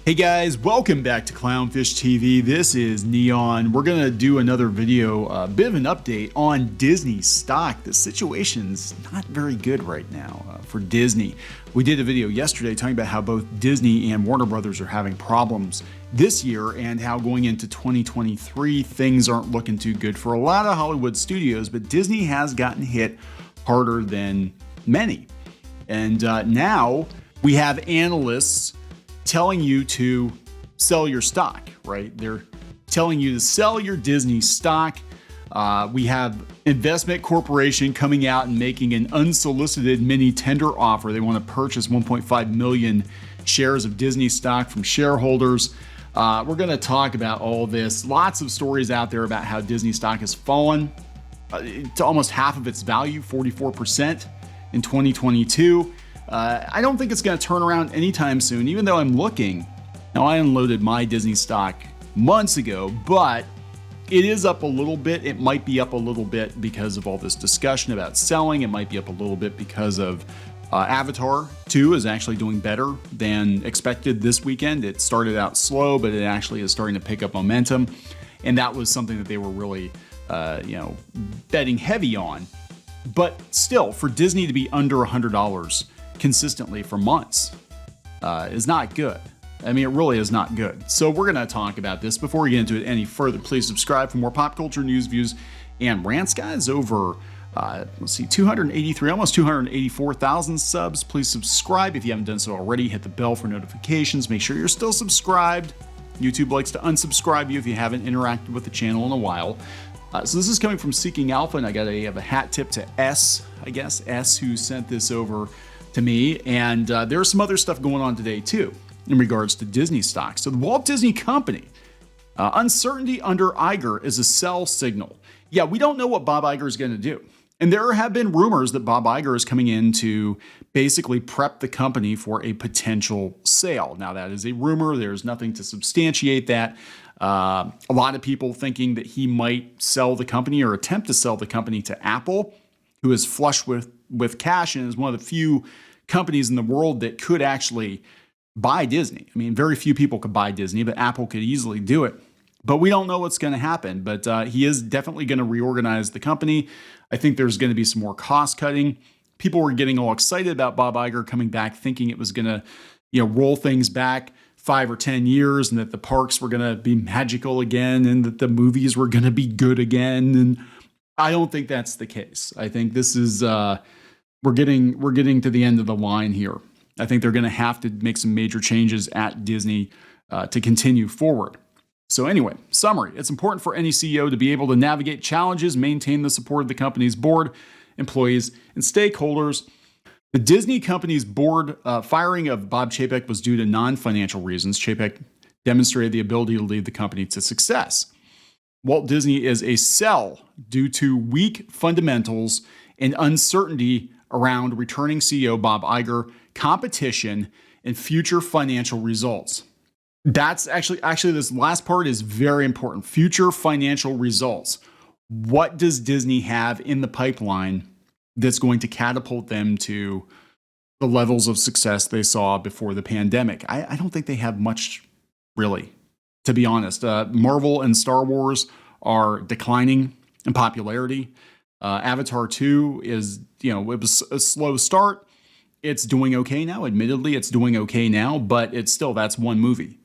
Hey guys, welcome back to Clownfish TV. This is Neon. We're gonna do another video, a bit of an update on Disney stock. The situation's not very good right now for Disney. We did a video yesterday talking about how both Disney and Warner Brothers are having problems this year and how going into 2023 things aren't looking too good for a lot of Hollywood studios, but Disney has gotten hit harder than many. And now we have analysts telling you to sell your stock, right? They're telling you to sell your Disney stock. We have Investment Corporation coming out and making an unsolicited mini tender offer. They want to purchase 1.5 million shares of Disney stock from shareholders. We're going to talk about all this. Lots of stories out there about how Disney stock has fallen to almost half of its value, 44% in 2022. I don't think it's going to turn around anytime soon, even though I'm looking. Now, I unloaded my Disney stock months ago, but it is up a little bit. It might be up a little bit because of all this discussion about selling. It might be up a little bit because of Avatar 2 is actually doing better than expected this weekend. It started out slow, but it actually is starting to pick up momentum. And that was something that they were really, betting heavy on. But still, for Disney to be under $100 consistently for months is not good. I mean, it really is not good. So we're going to talk about this. Before we get into it any further, please subscribe for more pop culture news, views, and rants. Guys, over, 283, almost 284,000 subs. Please subscribe if you haven't done so already. Hit the bell for notifications. Make sure you're still subscribed. YouTube likes to unsubscribe you if you haven't interacted with the channel in a while. So this is coming from Seeking Alpha, and I have a hat tip to S, who sent this over to me. And there's some other stuff going on today too in regards to Disney stocks. So the Walt Disney Company, uncertainty under Iger is a sell signal. Yeah, we don't know what Bob Iger is going to do. And there have been rumors that Bob Iger is coming in to basically prep the company for a potential sale. Now, that is a rumor. There's nothing to substantiate that. A lot of people thinking that he might sell the company or attempt to sell the company to Apple, who is flush with cash and is one of the few companies in the world that could actually buy Disney. I mean, very few people could buy Disney, but Apple could easily do it. But we don't know what's going to happen. But he is definitely going to reorganize the company. I think there's going to be some more cost cutting. People were getting all excited about Bob Iger coming back, thinking it was going to, roll things back 5 or 10 years and that the parks were going to be magical again and that the movies were going to be good again. And I don't think that's the case. I think this is we're getting to the end of the line here. I think they're going to have to make some major changes at Disney to continue forward. So anyway, summary. It's important for any CEO to be able to navigate challenges, maintain the support of the company's board, employees, and stakeholders. The Disney company's board firing of Bob Chapek was due to non-financial reasons. Chapek demonstrated the ability to lead the company to success. Walt Disney is a sell due to weak fundamentals and uncertainty around returning CEO Bob Iger, competition, and future financial results. That's actually this last part is very important. Future financial results. What does Disney have in the pipeline that's going to catapult them to the levels of success they saw before the pandemic? I don't think they have much, really, to be honest. Marvel and Star Wars are declining in popularity. Avatar 2 is, it was a slow start. It's doing okay now. Admittedly, it's doing okay now, but that's one movie.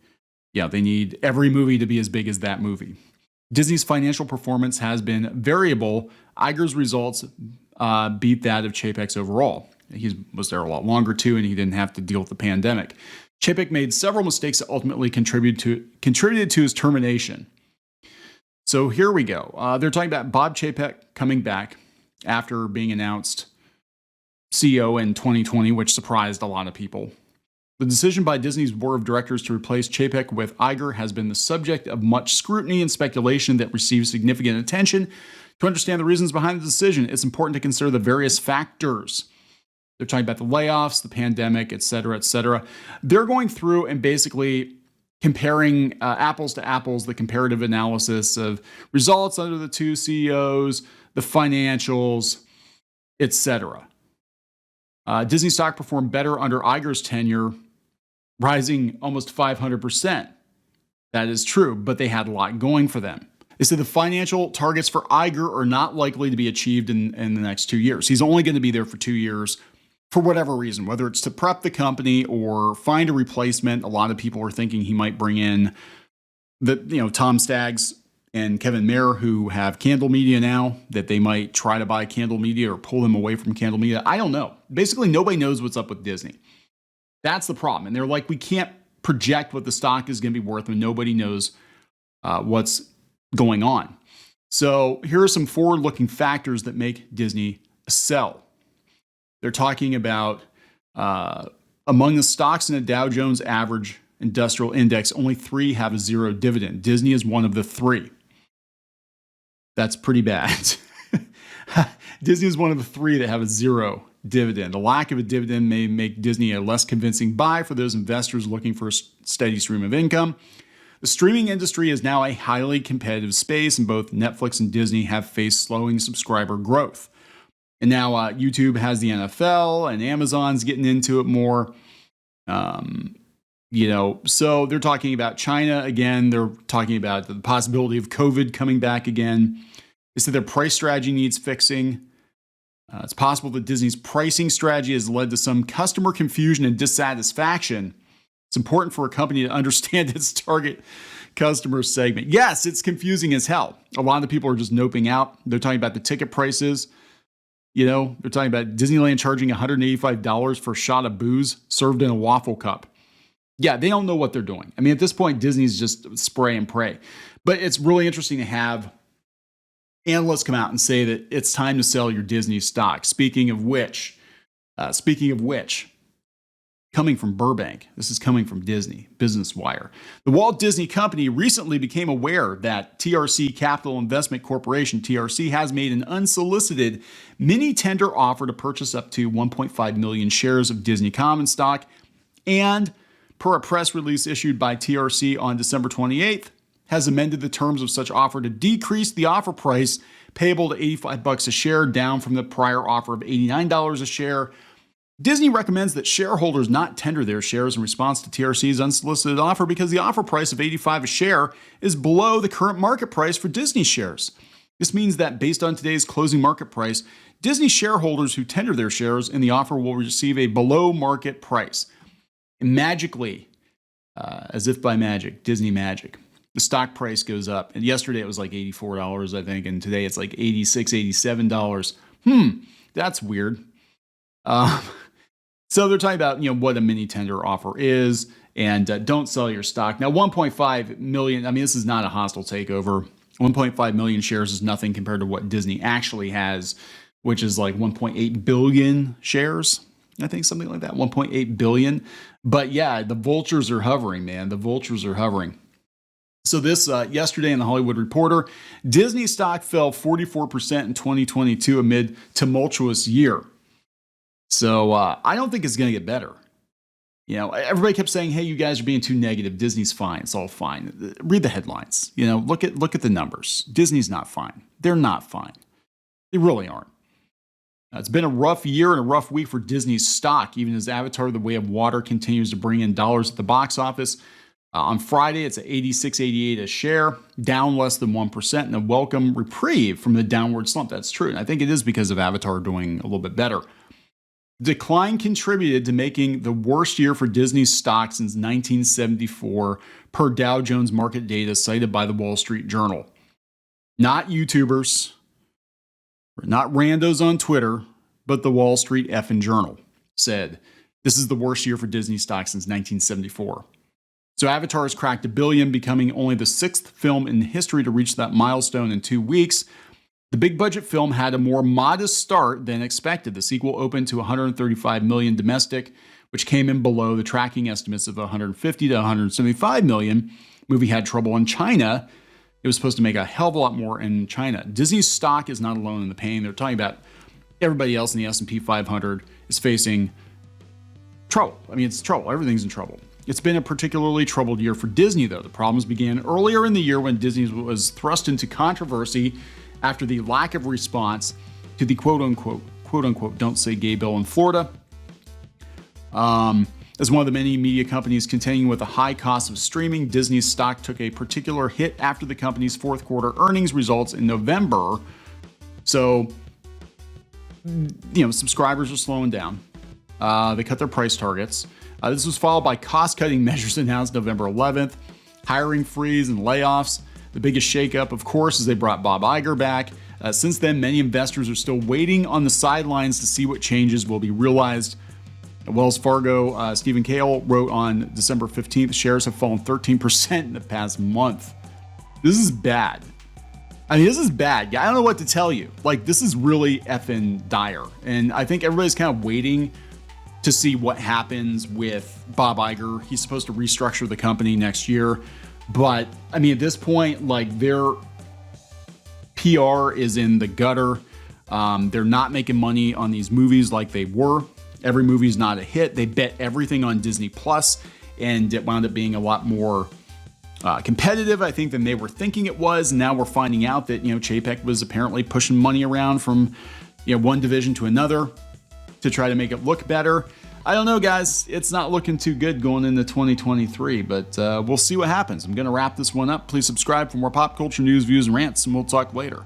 Yeah, they need every movie to be as big as that movie. Disney's financial performance has been variable. Iger's results beat that of Chapek's overall. He was there a lot longer too, and he didn't have to deal with the pandemic. Chapek made several mistakes that ultimately contributed to his termination. So here we go. They're talking about Bob Chapek coming back after being announced CEO in 2020, which surprised a lot of people. The decision by Disney's board of directors to replace Chapek with Iger has been the subject of much scrutiny and speculation that receives significant attention. To understand the reasons behind the decision, it's important to consider the various factors. They're talking about the layoffs, the pandemic, et cetera, et cetera. They're going through and basically comparing apples to apples, the comparative analysis of results under the two CEOs, the financials, et cetera. Disney stock performed better under Iger's tenure rising almost 500%. That is true, but they had a lot going for them. They said the financial targets for Iger are not likely to be achieved in the next 2 years. He's only going to be there for 2 years for whatever reason, whether it's to prep the company or find a replacement. A lot of people are thinking he might bring in Tom Staggs and Kevin Mayer, who have Candle Media now, that they might try to buy Candle Media or pull them away from Candle Media. I don't know. Basically, nobody knows what's up with Disney. That's the problem. And they're like, we can't project what the stock is going to be worth when nobody knows what's going on. So here are some forward-looking factors that make Disney a sell. They're talking about among the stocks in the Dow Jones Average Industrial Index, only 3 have a 0 dividend. Disney is one of the 3. That's pretty bad. Disney is one of the 3 that have a 0 dividend. The lack of a dividend may make Disney a less convincing buy for those investors looking for a steady stream of income. The streaming industry is now a highly competitive space, and both Netflix and Disney have faced slowing subscriber growth. And now YouTube has the NFL, and Amazon's getting into it more. So they're talking about China again. They're talking about the possibility of COVID coming back again. They said their price strategy needs fixing. It's possible that Disney's pricing strategy has led to some customer confusion and dissatisfaction. It's important for a company to understand its target customer segment. Yes, it's confusing as hell. A lot of people are just noping out. They're talking about the ticket prices. They're talking about Disneyland charging $185 for a shot of booze served in a waffle cup. Yeah, they don't know what they're doing. I mean, at this point, Disney's just spray and pray. But it's really interesting to have analysts come out and say that it's time to sell your Disney stock. Speaking of which, coming from Burbank, this is coming from Disney, Business Wire. The Walt Disney Company recently became aware that TRC Capital Investment Corporation, TRC, has made an unsolicited mini tender offer to purchase up to 1.5 million shares of Disney common stock. And per a press release issued by TRC on December 28th, has amended the terms of such offer to decrease the offer price payable to $85 a share, down from the prior offer of $89 a share. Disney recommends that shareholders not tender their shares in response to TRC's unsolicited offer because the offer price of $85 a share is below the current market price for Disney shares. This means that based on today's closing market price, Disney shareholders who tender their shares in the offer will receive a below market price. And magically, as if by magic, Disney magic, the stock price goes up. And yesterday it was like $84, I think, and today it's like $86, $87. That's weird. So they're talking about, what a mini tender offer is, and don't sell your stock. Now, 1.5 million, I mean, this is not a hostile takeover. 1.5 million shares is nothing compared to what Disney actually has, which is like 1.8 billion shares. I think something like that, 1.8 billion. But yeah, the vultures are hovering, man. The vultures are hovering. So this yesterday in the Hollywood Reporter, Disney stock fell 44% in 2022 amid tumultuous year. So I don't think it's going to get better. Everybody kept saying, hey, you guys are being too negative. Disney's fine. It's all fine. Read the headlines. Look at the numbers. Disney's not fine. They're not fine. They really aren't. It's been a rough year and a rough week for Disney's stock, even as Avatar: The Way of Water continues to bring in dollars at the box office. On Friday, it's at $86.88 a share, down less than 1%, and a welcome reprieve from the downward slump. That's true. And I think it is because of Avatar doing a little bit better. Decline contributed to making the worst year for Disney's stock since 1974, per Dow Jones market data cited by the Wall Street Journal. Not YouTubers, not randos on Twitter, but the Wall Street effing Journal said this is the worst year for Disney stock since 1974. So Avatar has cracked $1 billion, becoming only the 6th film in history to reach that milestone in 2 weeks. The big budget film had a more modest start than expected. The sequel opened to $135 million domestic, which came in below the tracking estimates of $150 to $175 million. The movie had trouble in China. It was supposed to make a hell of a lot more in China. Disney's stock is not alone in the pain. They're talking about everybody else in the S&P 500 is facing trouble. I mean, it's trouble. Everything's in trouble. It's been a particularly troubled year for Disney, though. The problems began earlier in the year when Disney was thrust into controversy after the lack of response to the quote unquote, don't say gay bill in Florida. As one of the many media companies contending with the high cost of streaming, Disney's stock took a particular hit after the company's fourth quarter earnings results in November. So, subscribers are slowing down. They cut their price targets. This was followed by cost-cutting measures announced November 11th, hiring freeze and layoffs. The biggest shakeup, of course, is they brought Bob Iger back. Since then, many investors are still waiting on the sidelines to see what changes will be realized. Wells Fargo, Stephen Cale wrote on December 15th, shares have fallen 13% in the past month. This is bad. I mean, this is bad. I don't know what to tell you. Like, this is really effing dire. And I think everybody's kind of waiting to see what happens with Bob Iger. He's supposed to restructure the company next year. But, I mean, at this point, like, their PR is in the gutter. They're not making money on these movies like they were. Every movie's not a hit. They bet everything on Disney Plus, and it wound up being a lot more competitive, I think, than they were thinking it was. And now we're finding out that, Chapek was apparently pushing money around from, one division to another to try to make it look better. I don't know, guys. It's not looking too good going into 2023, but we'll see what happens. I'm going to wrap this one up. Please subscribe for more pop culture news, views, and rants, and we'll talk later.